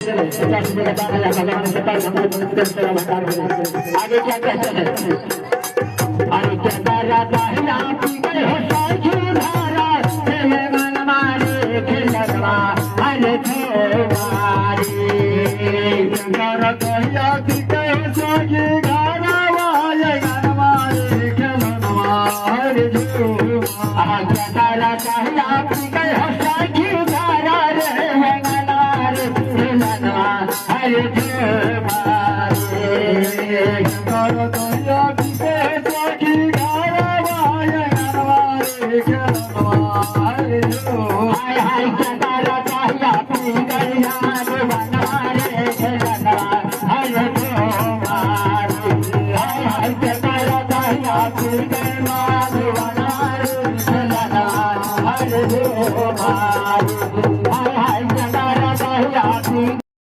आगे क्या कहते हैं अरे क्या तारा ताहिया पी गए हो साखी धारा खेले मन मारे खिलवा अरे छोवारी तारा ताहिया पी गए हो साखी धारा वाले मन मारे खिलवा अरे छोवारी क्या तारा ताहिया पी गए हो साखी धारा रे मन मारे खिलवा अरे छोवारी